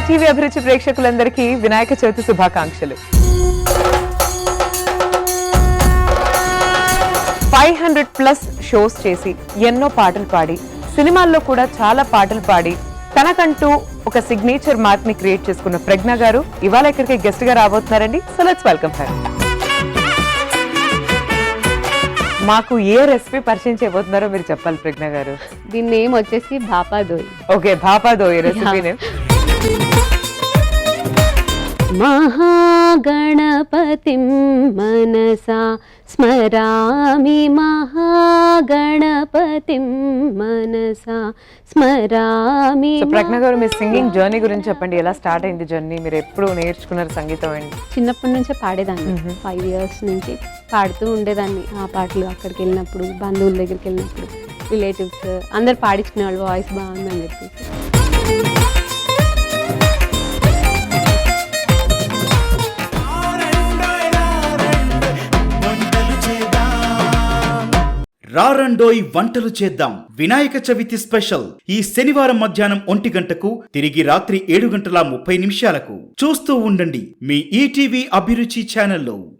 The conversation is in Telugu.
ఈటీవీ అభిరుచి ప్రేక్షకులందరికీ వినాయక చవితి శుభాకాంక్షలు. 500+ షోస్ చేసి ఎన్నో పాటలు పాడి సినిమాల్లో కూడా చాలా పాటలు పాడి తనకంటూ ఒక సిగ్నేచర్ మార్క్ ని క్రియేట్ చేసుకున్న ప్రజ్ఞ గారు ఇవాళ ఇక్కడికి గెస్ట్ గా రాబోతున్నారండి. So let's welcome her. మాకు ఏ రెసిపీ పరిచయం చేయబోతున్నారో మీరు చెప్పాలి ప్రజ్ఞ గారు. దీని నేమ్ వచ్చేసి Bhapa Doi. Okay, Bhapa Doi recipe name. మహాగణపతిం మనసా స్మరామి, మహాగణపతిం మనసా స్మరామి. సో ప్రజ్ఞ గారు మీ సింగింగ్ జర్నీ గురించి చెప్పండి. ఎలా స్టార్ట్ అయింది జర్నీ? మీరు ఎప్పుడు నేర్చుకున్నారు సంగీతం అండి? చిన్నప్పటి నుంచే పాడేదాన్ని. 5 years నుంచి పాడుతూ ఉండేదాన్ని. ఆ పాటలు అక్కడికి వెళ్ళినప్పుడు, బంధువుల దగ్గరికి వెళ్ళినప్పుడు, రిలేటివ్స్ అందరు పాడించుకునే వాళ్ళు వాయిస్ బాగుందని చెప్పేసి. రారండోయ్ వంటలు చేద్దాం వినాయక చవితి స్పెషల్ ఈ శనివారం మధ్యాహ్నం 1 గంటకు, తిరిగి రాత్రి 7:30 చూస్తూ ఉండండి మీ ఈటీవీ అభిరుచి ఛానల్లో.